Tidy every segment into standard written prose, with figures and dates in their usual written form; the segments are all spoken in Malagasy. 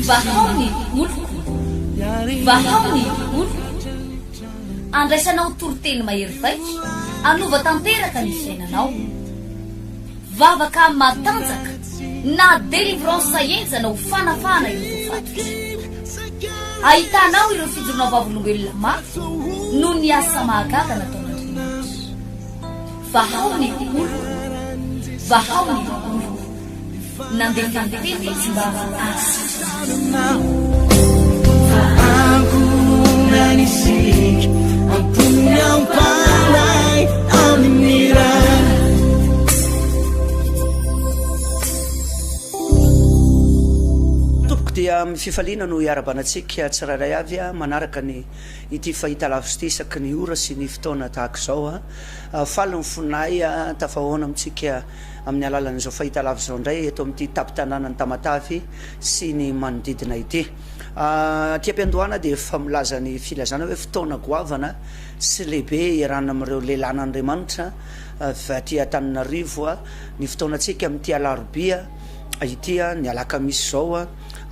vahaony oloko vahaony oloko andraisanao toroteny mahery vaika anova tanteraka ny fiainanao vavaka matanjaka na délivrance enjana ho fanafana ireo fatotra ahitanao ireo fijoronao vavolombelona mafy no ny asa mahagaga nataon'Andriamanitra vahaony oloko vahaony oloko nandeha tanteny izy mba Nanisik ampunya palai aminira topoko dia fifaliana no iarabanatsika tsirairay avy manaraka ny ity fahita lavitra ity isaky ny ora sy ny fotoana tahaka izao faly ny fonay tafahoana amitsika amin'ny alalan'izao fahita lavitra izao indray eto amin'ity tapitanàna ny Tamatavy sy ny manodidina ity ty am-piandohana dia efa milaza ny filazana hoe fotoana goavana sy lehibe iarana amin'ireo lehilan'Andriamanitra aty Antananarivo ny fotoanantsika amin'ity alarobia ity ny alakamisy zao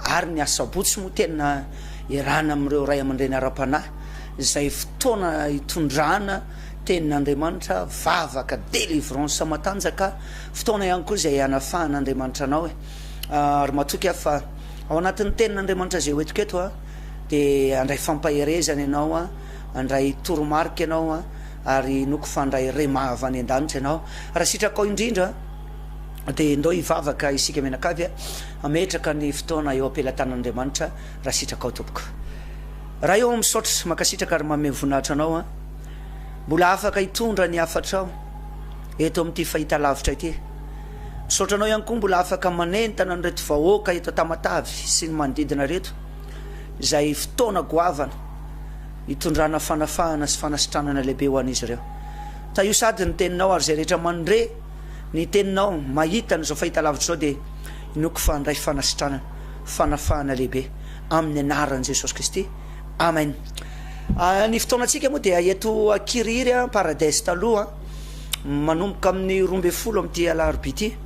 ary ny asabotsy moa tena iarana amin'ireo ray aman-dreny ara-panahy izay fotoana hitondrana tenin'Andriamanitra vavaka délivrance matanjaka fotoana ihany koa izay anafahan'Andriamanitra anao ary matoky fa ao anatin'ny tenin'Andriamanitra zay hoetiko eto dia andray fampaherezana ianao andray toromarika ianao ary noko fandray remava any an-danitra ianao raha sitraka ao indrindra dia ndao hivavaka isika menakavy ametraka ny fotoana eo ampelantan'Andriamanitra raha sitraka ao tompoko raha eo misaotra makasitraka ary manome voninahitra anao mbola afaka hitondra ny afatrao eto amin'ity fahita lavitra ity misaotranao ihany koa mbola afaka manentana ny reto vahoaka eto Tamatavy sy ny manodidina reto izay fotoana goavana hitondrana fanafahana sy fanasitranana lehibe ho an'izy ireo ta io sady ny teninao ary zay rehetra mandre ny teninao mahita n'izao fahita lavitra zao dia inoko fa andray fanasitranana fanafahana lehibe amin'ny anaran'i Jesosy Kristy amen ny fotoanantsika moa dia eto Akiriry Paradise taloha manomboka amin'ny 12 amin'ity alarobia ity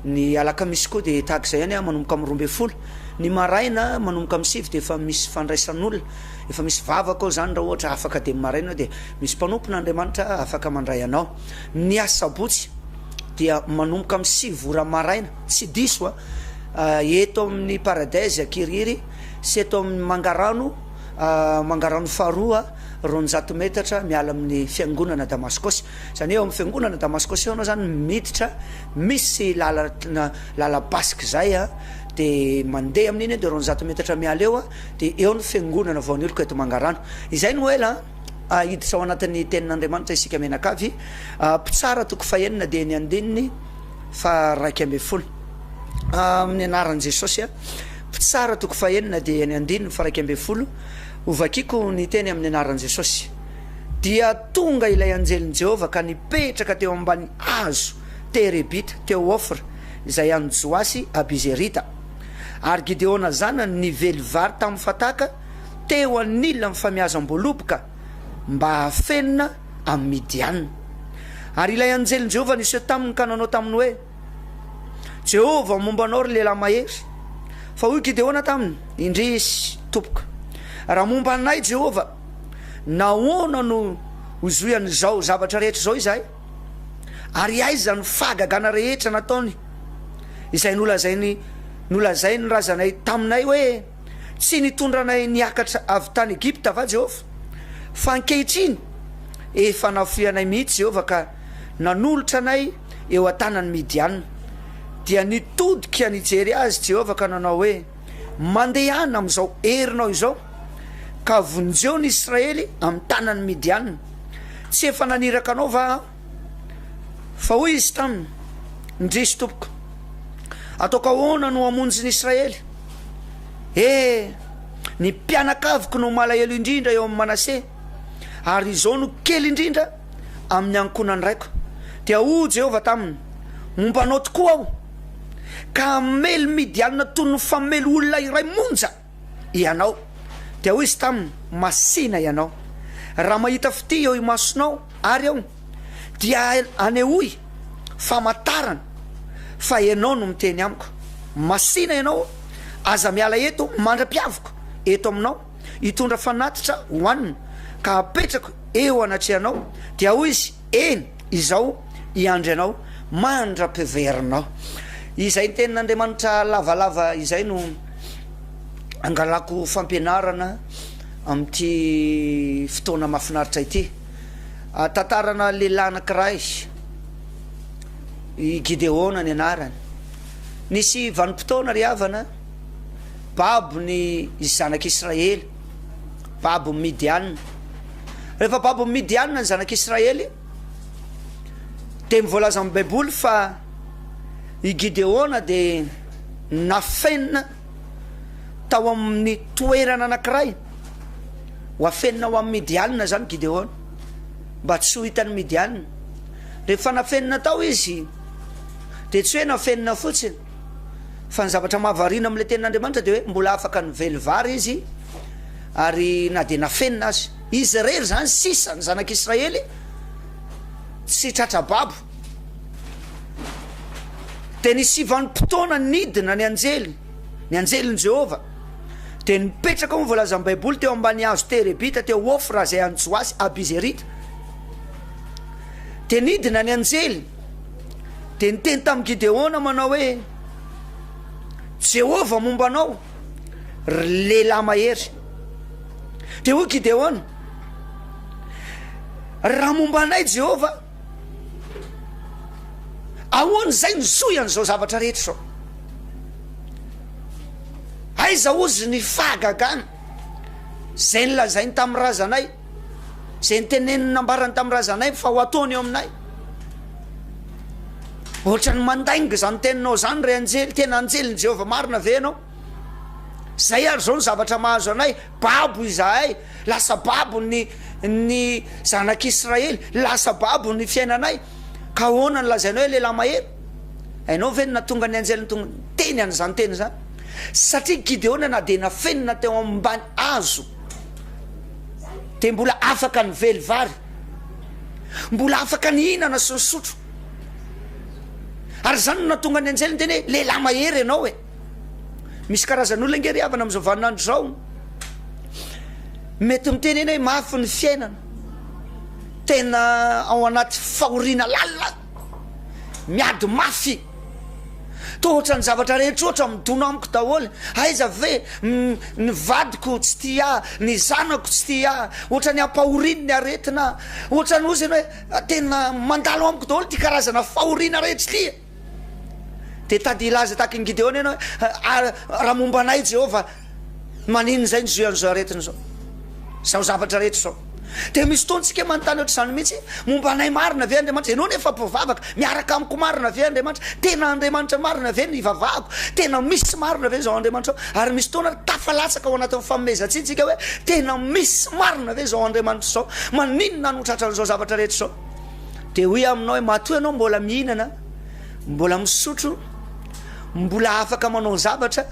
ny alakamisy koa dia tahaka izay ihany manomboka amin'ny 12 ny maraina manomboka amin'ny 7 dia efa misy fandraisan'olona efa misy vavaka ao zany raha ohatra afaka dia maraina dia misy mpanompon'Andriamanitra afaka mandray anao ny asabotsy dia manomboka amin'ny 7 ora maraina tsy diso eto amin'ny Paradise Akiriry sy eto amin'ny mangarano faharoa 200 metatra miala amin'ny fiangonana Damaskosy zany eo amin'ny fiangonana Damaskosy eo zany miditra misy lala basika zay dia mandeha amin'iny dia 200 metatra miala eo dia eo ny fiangonana vaoniloko eto Mangarano izay no ela hiditra ao anatin'ny tenin'Andriamanitra isika menakavy mpitsara toko fahenina dia ny andininy fa 200 amin'ny anaran'i Jesosy mpitsara toko fahenina dia ny andininy fa 200 ovakiko ny teny amin'ny anaran'i Jesosy dia tonga ilay anjelin'i Jehovah ka nipetraka teo ambany hazo terebita teo Ofra izay any Joasy Abizerita ary Gideona zanany nively vary tamin'ny fataka teo anila mifamiazam-boaloboka mba hafenina amin'ny Midianina ary ilay anjelin'i Jehovah niseho taminy ka nanao taminy hoe Jehovah mombanao ry lehilahy mahery fa hoy Gideona taminy indrisy tompoko raha momba anay Jehovah nahoana no hozoan'izao zavatra rehetra zao izahay ary aiza ny fahagagana rehetra nataony izay nolazay ny razanay taminay hoe tsy nitondranay niakatra avy tany Egypta va Jehovah fa ankehitriny efa nafoianay mihitsy Jehovah ka nanolotra anay eo an-tanan'ny Midianina dia nitodika nijery azy Jehovah ka nanao hoe mandehana amin'izao herinao izao ka vonjeo ny Israely amin'ny tanan'ny Midianina tsy efa naniraka anao va fa hoy izy taminy indrisy tompoko ataoko ahoana no hamonjy ny Israely ny mpianakaviko no malahelo indrindra eo amin'ny Manase ary izao no kely indrindra amin'ny ankonany raiko dia ho Jehovah taminy mombanao tokoa aho ka mely Midianina toy ny famely olona iray monja ianao dia hoy izy taminy masina ianao raha mahita fity eo imasonao ary ao dia anehoy famantarana fa ianao no miteny amiko masina ianao aza miala eto mandra-piavoko eto aminao hitondra fanatitra hoanina ka apetrako eo anatrehanao dia hoy izy eny izao iandry anao mandra-piverinao. Izay tenin'Andriamanitra lavalava izay no angalako fampianarana am'ty fotoana mahafinaritra ity. Tantarana lehilahy anankiray i Gideona ny anarany. Nisy vanim-potoana ry havana babony zanak'Israely, babo Midianina. Rehefa babo Midianina ny zanak'Israely de mivolaza amin'ny baiboly fa i Gideona de nafenina tao amin'ny toerana anankiray ho afenina ho amin'ny Midianina zany Gideona mba tsy ho hitany Midianina. Rehefa nafenina tao izy de tsy hoe nafenina fotsiny fa ny zavatra mahavariana am'le tenin'Andriamanitra de hoe mbola afaka nively vary izy ary na de nafenina azy. Izy rery zany sisa ny zanak'Israely tsy tratra babo. De nisy vanim-potoana nidina ny anjelin Jehova de nipetraka moa voalaza amin'ny baiboly teo ambany hazo terebita teo Ofra zay anjoasy Abizerita. De nidina ny anjely de niteny tamin'ny Gideona manao hoe Jehova momba anao lehilahy mahery. De hoy Gideona raha momba anay Jehova ahoana zay nizoy an'izao zavatra rehetra zao. Aiza ozy ny fahagagana zay nilazainy tamin'ny razanay, zay niteneniny nambarany tamin'ny razanay fa ho ataony eo aminay. Ohatra ny mandainga zany teninao zany re anjely, tena anjeliny Jehova marina ve anao? Zay ary zao ny zavatra mahazo anay, babo izahay, lasa babo ny zanak'Israely, lasa babo ny fiainanay. Ka ahoana ny lazainao hoe lehilahy mahery? Hainao ve na tonga ny anjely tonga teny an'izany teny zany? Satria Gideona na de nafenina teo ambany hazo de mbola afaka ny vely vary, mbola afaka ny hinana sy ny sotro. Ary zany na tonga ny anjely ny teny hoe lehilahy mahery ianao e. Misy karazan'olona nge ry havana am'izao vaninandro zao mety miteny eny hoe mafy ny fiainana, tena ao anaty fahoriana lalina, miady mafy, to ohatra ny zavatra rehetra ohatra midona amiko daholo. Aiza ve ny vadiko tsy tia, ny zanako tsy tia, ohatra ny ampahoriny ny aretina, ohatra ny ozy hoe tena mandalo amiko daholo ty karazana fahoriana rehetra lia. De tady ilaza taky ny Gideona ianao raha momba anay Jehova maninona zay nizoy an'izao aretina zao, zao zavatra rehetra zao. De misy fotoantsika manontany ohatra zany mihitsy, momba anay marina ve Andriamanitra? Ianao nefa mpivavaka miaraka amiko marina ve Andriamanitra? Tena Andriamanitra marina ve ny vavahako? Tena misy marina ve zao Andriamanitra? Ary misy fotoana tafalatsaka ao anatin'ny fanomezantsika hoe tena misy marina ve zao Andriamanitra zao? Maninona no tratra an'izao zavatra rehetra zao? De hoy aminao hoe matoa ianao mbola mihinana, mbola misotro, mbola afaka manao zavatra,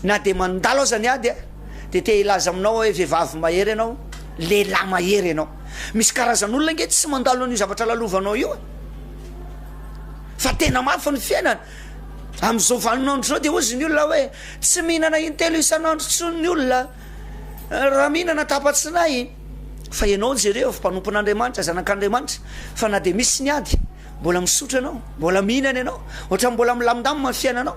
na de mandalo aza ny ady de te ilaza aminao hoe vehivavy mahery ianao, lehilahy mahery ianao. Misy karazan'olona nge tsy mandalo an'io zavatra lalovanao io fa tena mafy ny fiainana. Am'izao vaninandro zao de ozy ny olona hoe tsy mihinana intelo isan'andro tsony ny olona, raha mihinana tapatsinay. Fa ianao jereo mpanompon'Andriamanitra, zanak'Andriamanitra, fa na de misy ny ady mbola misotro ianao, mbola mihinana ianao, ohatra mbola milamindamina ny fiainanao.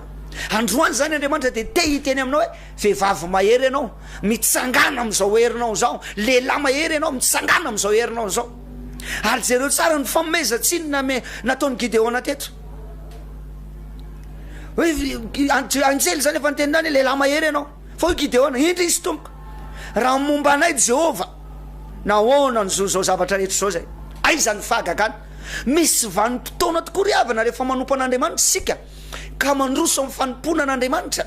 Androany zany Andriamanitra de te hiteny aminao hoe vehivavy mahery ianao, mitsangana am'izao herinao zao, lehilahy mahery ianao, mitsangana am'izao herinao zao. Ary jereo tsara ny famezatsinina nataony Gideona teto hoe anjely zany efa nitenindany lehilahy mahery ianao. Fa hoy Gideona, indry izy tompoko, raha momba anay Jehova nahoana n'zao zao zavatra rehetra zao zay, aiza ny fahagagana? Misy vanim-potoana tokoa ry havana rehefa manompo an'Andriamanitra sika ka mandroso amin'ny fanompona an'Andriamanitra,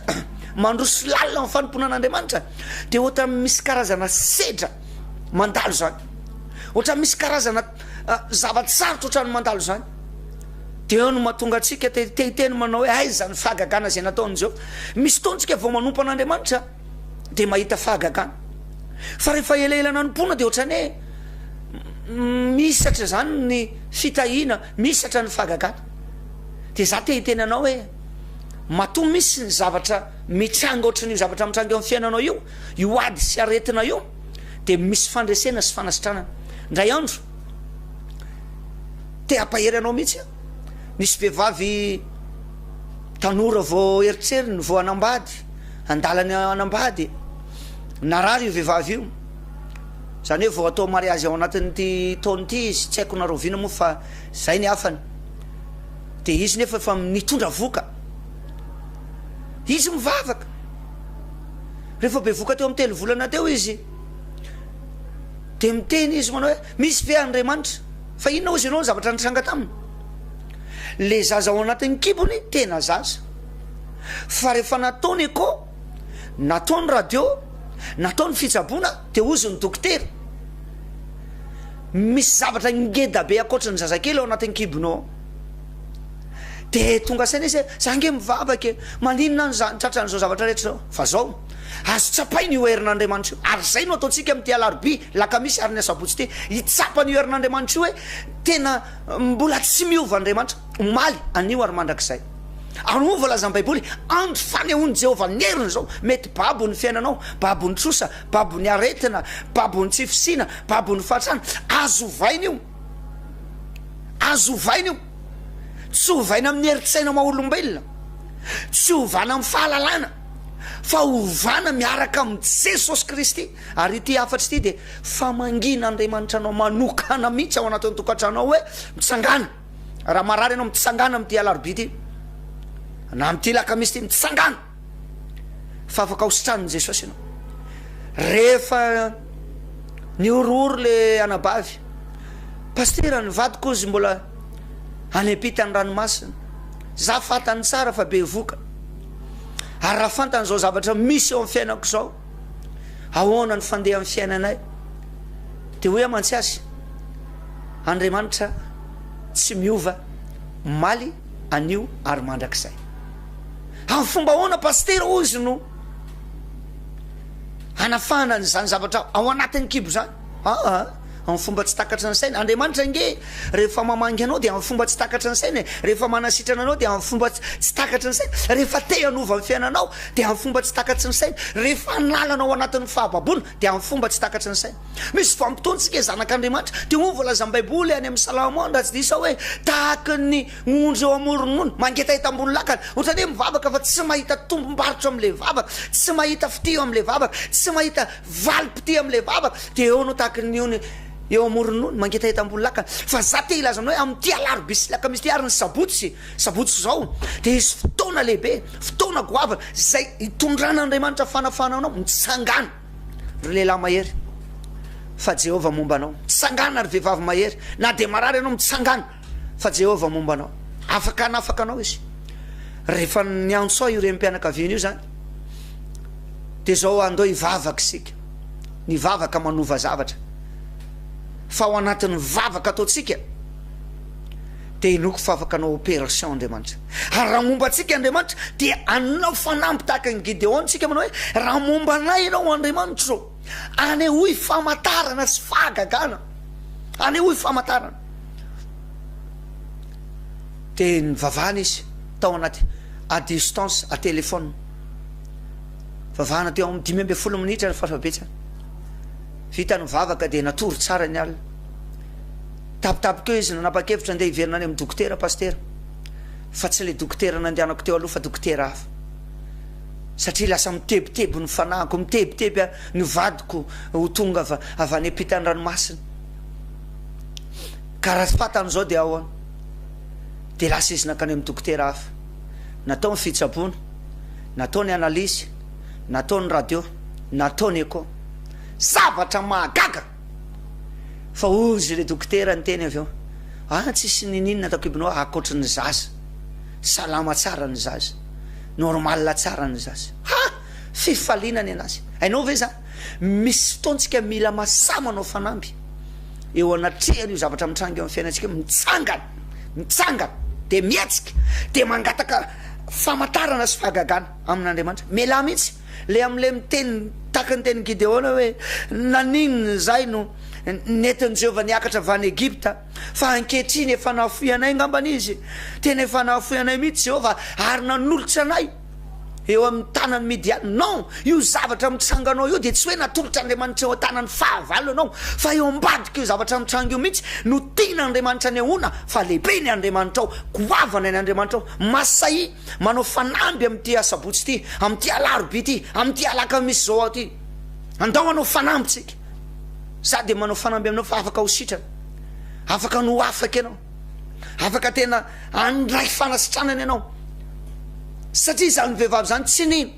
mandroso lalina amin'ny fanompona an'Andriamanitra, de ohatra misy karazana sedra mandalo zany, ohatra misy karazana zavatsarotra ohatra ny mandalo zany. De eo no mahatonga atsika te hiteny manao hoe aiza ny fahagagana zay nataony Jehova. Misy fotoantsika vao manompo an'Andriamanitra de mahita fahagagana, fa rehefa elaela nanompoana de ohatra ny hoe misatra zany ny fitahina, misatra ny fahagagana. De za te hiteny anao hoe matoa misy ny zavatra mitranga ohatran'io zavatra mitranga eo amin'ny fiainanao io ady sy aretina io de misy fandresena sy fanasitranana. Ndray andro te hampahery anao mihitsy nisy vehivavy tanora vao eritseriny vao anambady andalany anambady narary io vehivavy io zany hoe vao atao mariazy ao anatin'ity taona ity izy tsy haiko narovina moa fa zay ny afany de izy nefa fa nitondra voka izy mivavaka rehefa be voka teo amin'ny telo volana teo izy de miteny izy manao hoe misy ve Andriamanitra fa inona ozy ianao ny zavatra nitranga taminy le zaza ao anatin'ny kibony tena zaza fa rehefa nataony eko nataony radio nataony fitsaboana de ozy ny dokotera misy zavatra ngeda be akoatra ny zazakely ao anatin'ny kibonao de tonga saina izy zange mivavaka maninona ny zany tratran'izao zavatra rehetra zao fa zao azo tsapainy io herin'Andriamanitra io ary zay no ataontsika amin'ity alarobia lakamisy ary ny asabotsy ty hitsapany io herin'Andriamanitra io hoe tena mbola tsy miova Andriamanitra maly anio ary mandrakizay ary moa voalazan'ny baiboly andro fanehoany Jehovah ny heriny zao mety babony fiainanao babony trosa babony aretina babony tsy fisina babony fatrana azo ovaina io azo ovaina io tsy ovaina amin'ny heritsaina maha-olombelona tsy ovana amin'ny fahalalana fa ovana miaraka amin'ny Jesosy Kristy ary ity afatsy ity de famangin'Andriamanitra anao manokana mihitsy ao anatin'ny tokantranao hoe mitsangana raha marary anao mitsangana amin'ity alarobia ity na amin'ity lakamisy ity mitsangana fa afaka hositranin' Jesosy ianao rehefa niorooro le anabavy pastera ny vadiko izy mbola any ampitany ranomasina za fatany tsara fa be voka ary raha fantany zao zavatra misy eo amin'ny fiainako zao ahoana ny fandeha amin'ny fiainanay de hoe amantsiasy Andriamanitra tsy miova maly anio ary mandrakizay amin'ny fomba ahoana pastera ozy no anafahana n'izany zavatra ao anatin'ny kibo zany amin'ny fomba tsy takatra ny saina Andriamanitra nge rehefa mamangy anao de amin'ny fomba tsy takatra ny saina rehefa manasitrana anao de amin'ny fomba tsy takatra ny saina rehefa te hanova ny fiainanao de amin'ny fomba tsy takatra ny saina rehefa analanao anatin'ny fahababoana de amin'ny fomba tsy takatra ny saina misy vampitoantsika zanak'Andriamanitra de moa voalazan'ny baiboly any amin'ny Salamandra tsy disa hoe tahaka ny ondry eo amoron'ony mangeta hita ambony lakana ohatrany hoe mivavaka fa tsy mahita tombom-barotra am'le vavaka tsy mahita fitio am'le vavaka tsy mahita valipity am'le vavaka de eo no tahaka ny ony eo amoron'ony mangeta hita ambony lakana fa za te ilazanao hoe amin'ity alarobia sy lakamisy ty ary ny sabotsy zao de izy fotoana lehibe fotoana goavana zay hitondran'Andriamanitra fanafana anao mitsangana ry lehilahy mahery fa Jehovah momba anao mitsangana ry vehivavy mahery na de marary anao mitsangana fa Jehovah momba anao afaka anafaka anao izy rehefa niantsoa io rem-pianakaviana io zany de zao andao hivavaka isika ny vavaka manova zavatra fa ao anatin'ny vavaka ataotsika de inoko fa afaka anao opération Andriamanitra ary raha momba atsika Andriamanitra de anao fanampy tahaka ny Gideon tsika manao hoe raha momba anay ianao Andriamanitra zao ane hoy famatarana sy fahagagana ane hoy famatarana de nivavahana izy tao anaty à distance à téléphone vavahana teo amin'ny 10 minitra ny farafabetsany vita ny vavaka de natory tsara ny alina tapitapikeo izy nanapa-kevitra andeha hiverina any amin'ny dokotera pastera fa tsy le dokotera nandehanako teo aloha fa dokotera hafa satria lasa mitebiteby ny fanahiko mitebiteby ny vadiko ho tonga avy any ampitany ranomasina ka raha fatany zao de ao de lasa izy nakany amin'ny dokotera hafa natao ny fitsaboana natao ny analizy natao ny radio natao ny eko zavatra mahagaga fa ozy le dokotera ny teny avy eo tsisy ninina ataoko ibinao akoatra ny zaza salama tsara ny zaza normal tsara ny zaza fifalinany anazy ainao ve za misy fotoantsika mila masamanao fanamby eo anatrehany io zavatra mitranga eo amin'ny fiainantsika mitsangana de miatsika de mangataka famatarana sy fahagagana amin'Andriamanitra mela mihitsy le am'le miteny taka ny teny Gideona hoe naninony zay no netiny Jehovah niakatra avy any Egypta fa ankehitriny efa nahafoy anay ngambana izy tena efa nahafoy anay mihitsy Jehovah ary nanolotra anay eo amin'ny tanany Midian. Non, io zavatra mitsanganao io dia tsy hoe natolotra Andriamanitra eo tanany fahavalo anao fa eo ambadika io zavatra mitranga io mihitsy no tiana Andriamanitra ny ahoana fa lehibe ny Andriamanitra ao, goavana ny Andriamanitra ao, masay manao fanamby amin'ity asabotsy ity, amin'ity alarobia ity, amin'ity alakamisy zao aty. Andao anao fanamby tsika. Za dia manao fanamby aminao fa afaka ho sitrana, afaka no afaka ianao, afaka tena andray fanasitranany ianao. Satria zany vehivavy zany tsy nino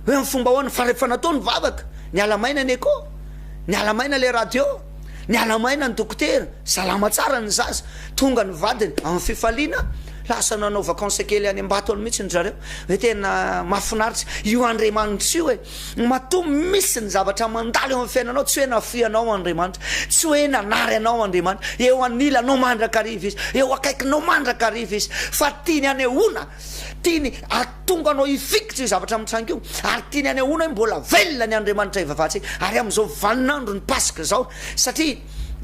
hoe amin'ny fomba ahoana fa rehefa natao ny vavaka, ny alamaina ny écho, ny alamaina le radio, ny alamaina ny dokotera, salama tsara ny zaza, tonga ny vadiny amin'ny fifaliana lasa nanao vacances kely any Ambatony mihitsy ny zareo. Hoe tena mahafinaritra io Andriamanitra io hoe matoa misy ny zavatra mandalo eo amin'ny fiainanao, tsy hoe nafianao Andriamanitra, tsy hoe nanary anao Andriamanitra, eo anilanao mandrakariva izy, eo akaikinao mandrakariva izy, fa tiany anehoana, tiany atonga anao ifikitra io zavatra mitranga io, ary tiany anehoana hoe mbola velona ny Andriamanitra ivavatsika. Ary amin'izao vaninandro ny Pasika zao, satria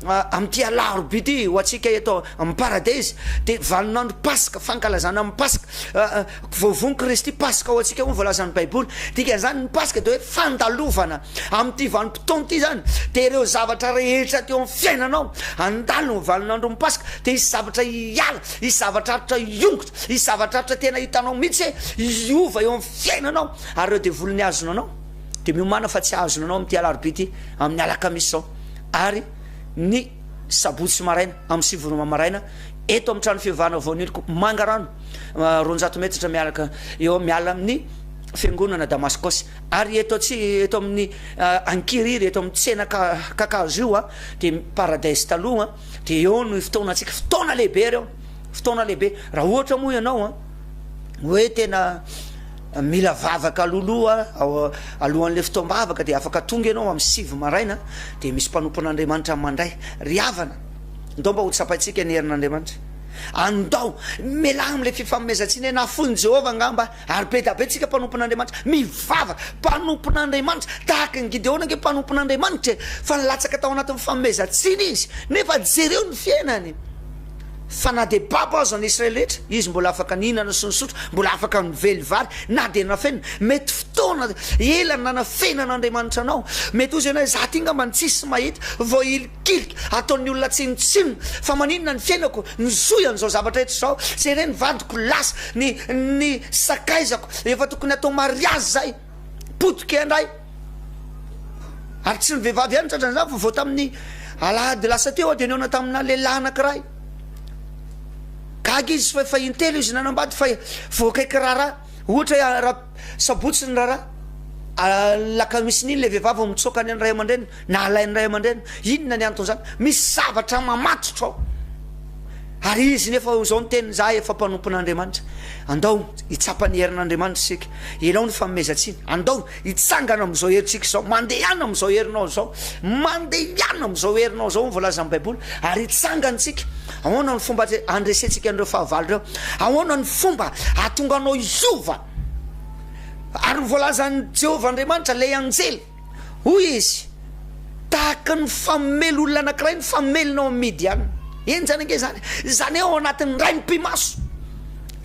amin'ity alarobia ity ho antsika eto amin'ny paradaizy dia vaninandro Pasika, fankalazana amin'ny Pasika, voavony Kristy Pasika ho antsika ho voalazan'ny Baiboly. Dikan'izany ny Pasika dia hoe fandalovana amin'ity vanim-potoana ity zany, dia ireo zavatra rehetra teo amin'ny fiainanao andalo ny vaninandro amin'ny Pasika, dia isy zavatra hiala, isy zavatra aritra iongotra, isy zavatra aritra tena hitanao mihitsy hoe iova eo amin'ny fiainanao, ary ireo dia volony azonanao dia miomana fa tsy azonanao amin'ity alarobia ity amin'ny alakamisy zao. Ary ny sabotsy maraina amin'ny 7 maraina eto amin'ny trano fivavahana vaoniloko Mangarano 200 metatra mialaka eo miala amin'ny fiangonana Damaskosy. Ary eto eto amin'ny Ankiriry, eto amin'ny tsena kakazo io dia paradaizy taloha dia eo no fotoana antsika, fotoana lehibe reo, fotoana lehibe. Raha ohatra moa ianao hoe tena mila vavaka aloloha alohan'le fotoam-bavaka dia afaka tonga ianao amin'ny 7 maraina dia misy mpanompon'Andriamanitra mandray riavana. Andao mba ho tsapaitsika ny herin'Andriamanitra, andao mela amin'le fifanomezantsiny nafon'ny Jehovah ngamba, ary be da be tsika mpanompon'Andriamanitra mivavaka, mpanompon'Andriamanitra tahaka ny Gideona nge mpanompon'Andriamanitra fa nilatsaka tao anatin'ny fifanomezantsiny izy nefa jereo ny fiainany. Fa na dia baba azo ny Israelitra, izy mbola afaka nihinana sy nisotro, mbola afaka mively vary, na dia nafenina. Mety fotoana elany nanafenan'Andriamanitra anao, mety ozy ianao za ty ngamba tsisy mahita, vao ilikilika ataon'ny olona tsinotsinona, fa maninona ny fiainako, nizoy an'izao zavatra eto zao, se ireny vadiko lasa, ny sakaizako efa tokony atao mariazy zay, potika andray. Ary tsy ny vehivavy ihany tratran'izany fa vao tamin'ny alahady lasa teo dia niona tamina lehilahy anankiray, gaga izy fa intelo izy nanambady fa voakaiky raharaha, ohatra sabotsy ny raharaha, lakamisy n'iny le vehivavy mitsoka ny ray aman-dreny na alain'ny ray aman-dreny. Inona ny anton'izany? Misy zavatra mamatotra ao, ary izy nefa zao ny teniny za efa mpanompon'Andriamanitra. Andao hitsapany herin'Andriamanitra sika, ianao ny fanomezantsiny, andao hitsangana amin'izao herintsika zao, mandehana amin'izao herinao zao, mandehana amin'izao herinao zao voalazan'ny Baiboly, ary hitsangantsika. Ahoana ny fomba andresentsika an'ireo fahavalo reo, ahoana ny fomba atonganao iova. Ary voalazan'ny Jehovah Andriamanitra le anjely, hoy izy tahaka ny famely olona anankiray ny famelinao amin'ny Midian. Eny zany ange zany, zany eo anatin'ny ray ny mpimaso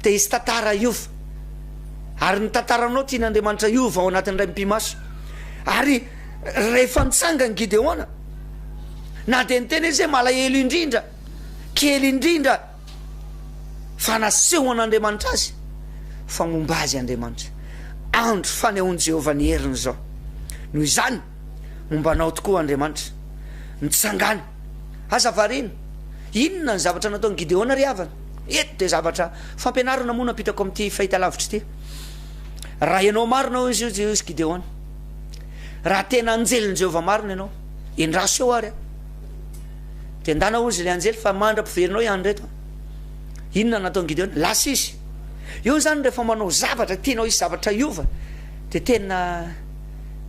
dia izy tantara iova, ary ny tantaranao tian'Andriamanitra iova ao anatin'ny ray ny mpimaso. Ary rehefa nitsangany Gideona, na dia niteny izy hoe malahelo indrindra, kely indrindra, fa naseho an'Andriamanitra azy fa momba azy Andriamanitra. Andro fanehoan'i Jehovah ny heriny zao, noho izany mombanao tokoa Andriamanitra, nitsangany aza variana. Inona ny zavatra nataon'ny Gideona riavana? Eto dia zavatra fampianarana moa napitako amin'ity fahitalavitra ity. Raha ianao marina izy Gideona, raha tena anjelin' Jehovah marina ianao, endraso eo ary dia ndana ozy le anjely fa mandra-piverinao ihany reto. Inona nataon'ny Gideona? Lasa izy eo zany rehefa manao zavatra tianao isy zavatra iova dia tena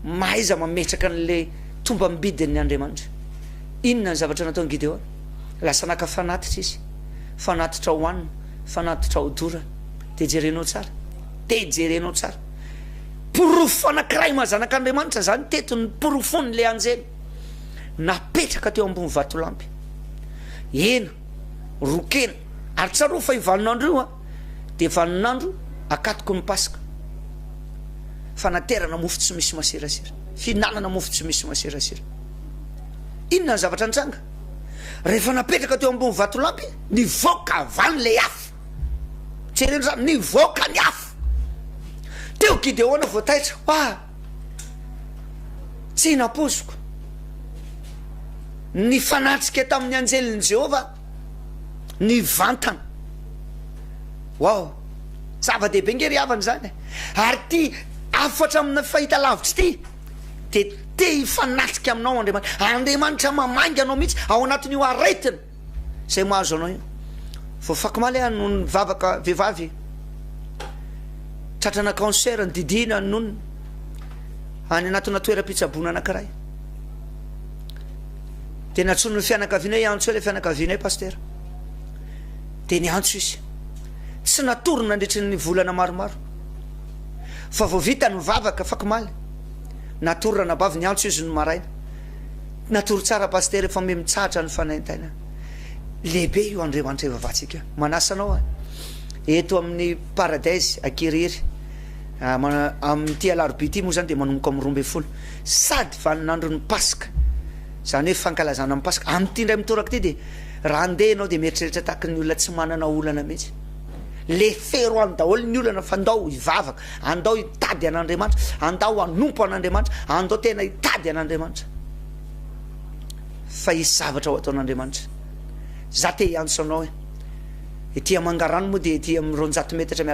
mahaiza mametraka an'le tomba mibidin'ny Andriamanitra. Inona ny zavatra nataon'ny Gideona? Lasa naka fanatitra izy, fanatitra ho hanina, fanatitra ho dora. Dia jerenao tsara, dia jerenao tsara, porofo anankiray mazanak'Andriamanitra zany teto ny porofony le anjely. napetraka teo ambony vatolampy ena rokena ary tsaro fa ivalonandro io a de valonandro akatoko ny pasika fanaterana mofo tsy misy masirasira finanana mofo tsy misy masirasira inona ny zavatra nitsanga rehefa napetraka teo ambony vatolampy nivoaka avany le afo tsy reny zany nivoaka ny afo teo Gideona voataitra tsy napoziko ny fanatrika tamin'ny anjelin' Jehova ny vantana zava-dehibe nge ry havany zany ary ty afatra amina fahita lavitra ty de te hifanatrika aminao Andriamanitra mamangy anao mihitsy ao anatin'io aretina zay mahazo anao io vo fakimaly no ny vavaka vehivavy tratrana cancer ny didina nonony any anatina toeram-pitsaboana anankiray de natsony ny fianakaviana iantso hoe le fianakaviana paster de niantso izy tsy natorona nandritry ny volana maromaro fa vo vita ny vavaka fakimaly natorona nabavy niantso izy no maraina natory tsara paster efa me mitsahatra ny fanaintaina lehibe io Andriamanitra ivavatsika manasanao eto amin'ny paradise akiriry amin'ty alarobia ty moa zany de manomboka amin'ny 12 sady vaninandro ny pasika zany hoe fankalazana amin'ny pasika amin'ty ndray mitoraka ty de raha andeha anao de mieritreritra tahaky ny olona tsy manana olana mihitsy le fero any daholo ny olana fa andao hivavaka andao hitady an'Andriamanitra andao hanompo an'Andriamanitra andao tena hitady an'Andriamanitra fa isy zavatra ho ataon'Andriamanitra za te hiantso anao ety mangarano moa de ety amin'ny 200 metatra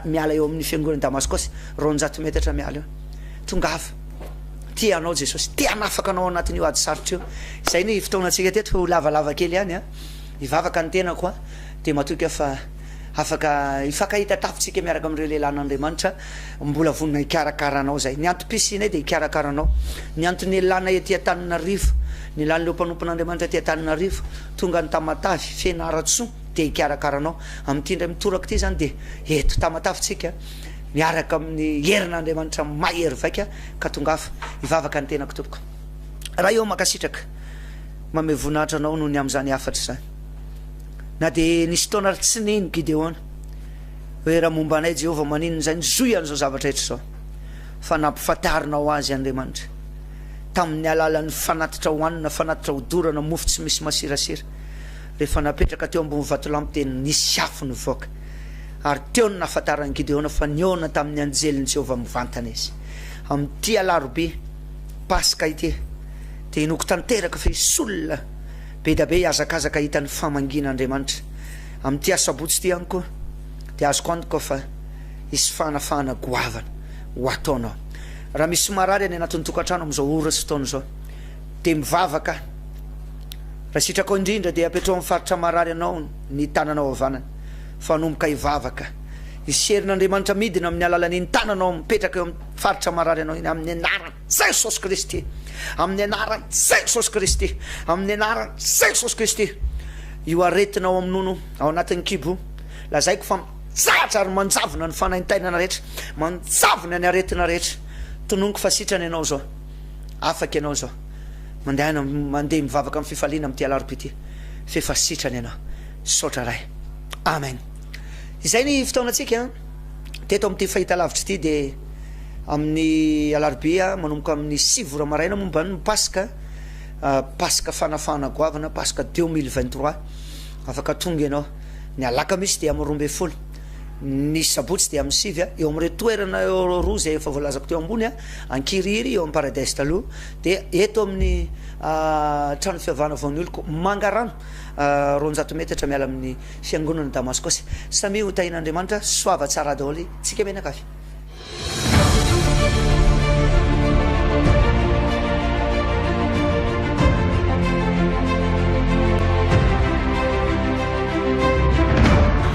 miala eo amin'ny fiangonan'i Damaskosy 200 metatra miala eo tonga hafa ty anao Jesosy te hanafaka anao anatin'io ady sarotra io zay ny fotoanatsika teto lavalava kely ihany hivavaka ny tena koa de matoka fa afaka ifakahita tafitsika miaraka amin'ireo lehilahin'Andriamanitra mbola vonona hikarakaranao zay ny antom-pisinay de hikarakaranao ny antony lana ety Antananarivo ny lany leo mpanompon'Andriamanitra ety Antananarivo tonga ny Tamatavy Fianaratsoa de hikarakaranao amin'ty ndray mitoraka ty zany de eto Tamatavy miaraka amin'ny herin'Andriamanitra mahery vaika ka tonga hafa hivavaka ny tenako tompoko raha eo makasitraka mame voninahitra anao noho ny am'izany afatra zany na de nisy taona tsy nino Gideona hoe raha momba anay Jehova maninona zany zoy an'izao zavatra etra zao fa nampifatarinao azy Andriamanitra tamin'ny alalan'ny fanatitra hoanina fanatitra hodorana mofo tsy misy masirasira rehefa napetraka teo ambony vatolampy de nisy afo nivoaka ary teo ny nahafantaran'ny Gideona fa niona tamin'ny anjelin'i Jehova mivantana izy amin'ty alarobia pasika ity de inoko tanteraka fa isolona be da be hiazakazaka hitan'ny famangin'Andriamanitra amin'ty asabotsy ty ihany koa de azoko antoka fa isy fanafahana goavana ho ataonao raha misy marary any anatin'ny tokantrano am'izao ora sy fotoana zao de mivavaka raha sitraka indrindra de apetrao amin'ny faritra marary anao ny tananao avanana fa nomboka hivavaka iserin'Andriamanitra midina amin'ny alalan'iny tananao mipetraka eo amin'ny faritra marary anao iny amin'ny anarany Jesosy Kristy amin'ny anarany Jesosy Kristy amin'ny anarany Jesosy Kristy io aretinao amin'nono ao anatin'ny kibo lazaiko fa mitsahatra ary manjavona ny fanaintainana rehetra manjavona ny aretina rehetra tononiko fa sitrany ianao zao afaka ianao zao mandeha mivavaka amin'ny fifaliana amin'ty alarobia ty fefa sitrany ianao saotra ray amen izay ny fotoanatsika teto amin'ty fahita lavitra ty de amin'ny alarobia manomboka amin'ny 7 maraina momba ny pasika pasika fanafahana goavana pasika 2023 afaka tonga ianao ny alakamisy de amin'ny 12 ny sabotsy de amin'ny 7 eo amin'ire toerana eo roa zay efa voalazako teo ambony ankiriry eo amin'ny paradise taloha de eto amin'ny trano fiavana vaon'ny oloko mangarano 200 metatra miala amin'ny fiangonana Damaskosy samy ho tahin'Andriamanitra soava tsara daholo tsika menakavy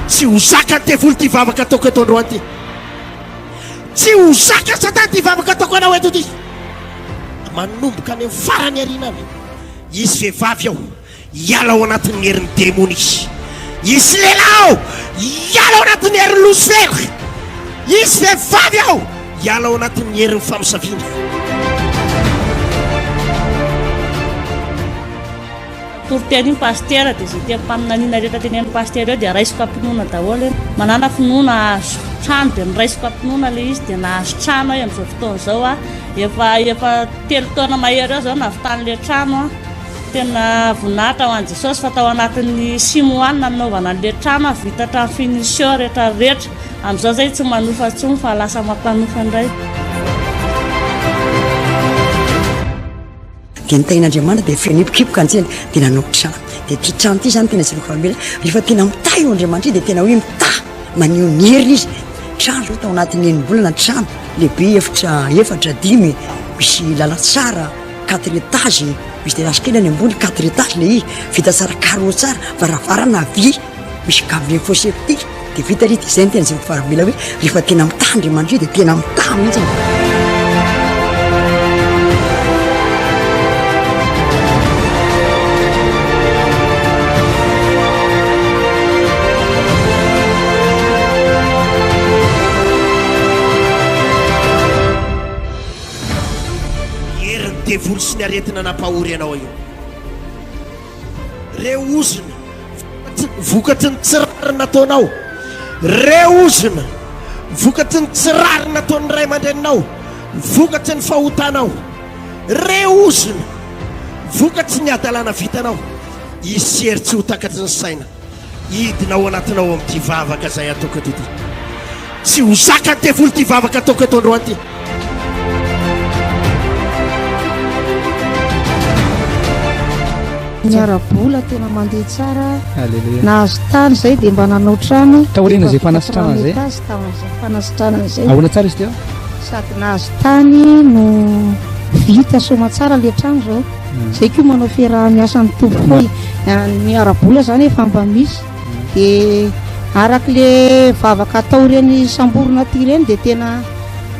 tsy ho zaka ny tevoly ty vavaka ataoko eto androany ty tsy ho zaka satany ty vavaka ataoko anao eto ty manomboka any amin'ny farany arinany isy vehivavy aho iala ao anatin'ny herin'ny demony isy lehilahy iala ao anatin'ny herin'ny Lucifer isy vehivavy aho iala ao anatin'ny herin'ny famosaviana torteny iny paster dia zay tia mpaninanina rehetra teny amin'ny paster eo dia raisiko ampinoana daholo manana finoana trano dia miraisiko ampinoana le izy dia nahazo trano aho amin'izao fotoana izao efa 3 taona mahery eo zao navitan'le trano tena voninahitra ho an'i Jesosy fa tao anatin'ny 6 mois nanaovana an'le trano vita trano finition rehetra amin'izao zay tsy manofa intsony fa lasa mampanofa indray. dia nitain'Andriamanitra dia fenipokipoka antsena dia nanao trano dia ty trano ty zany tena jereko famela rehefa tena mitahy io Andriamanitra io dia tena hoe mitahy maneho ny heriny izy trano zao tao anatin'ny enim-bolana trano lehibe efatra 5 misy lalatsara 4 étage misy terasikely ambony 4 étage le izy vita tsara carreau tsara varavarana vy misy gablin fosepty dia vita ry izay tena jereko famela hoe rehefa tena mitahy Andriamanitra io dia tena mitahy mihitsy. devolo sy ny aretina nampahory anao io reozina vokatry ny tsirary nataonao reozina vokatry ny tsirary nataon'ny ray aman-dreninao vokatry ny fahotanao reozina vokatry ny adalana vitanao isery tsy ho takatry ny saina hidinao anatinao amin'ity vavaka zay ataoko eto ty tsy ho zaka ny devolo ty vavaka ataoko eto androany ty. Miarabola tena mandeha tsara nahazo tany zay dia mba nanao trano taoriana zay fanasitrana zay fanasitrana zay ahoana tsara izy teo sady nahazo tany no vita soma tsara le trano zao zay koa manao fiaraha miasa ny tompo miarabola zany efa mba misy dia araka le vavaka atao reny samborona ty reny dia tena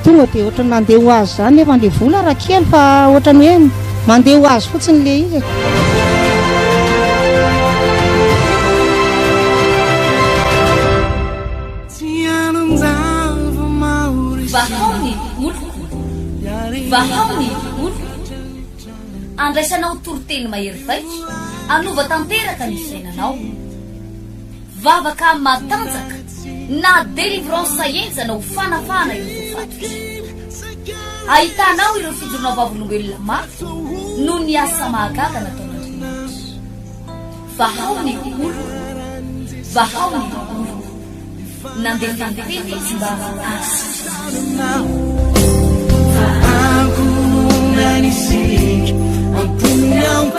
tonga dia ohatrany mandeha ho azy zany nefa le vola raha kely fa ohatrany hoe mandeha ho azy fotsiny le izy. Vahaony oloko andraisanao toroteny mahery vaitra anova tanteraka ny fiainanao vavaka matanjaka na délivrance enjana ho fanafana ireo fatotra ahitanao ireo fijorona vavolombelona mafy no ny asa mahagaga nataon'Andriamanitra vahaony oloko vahaony oloko nandefandefeny izy mba Aku nanisik, aku yang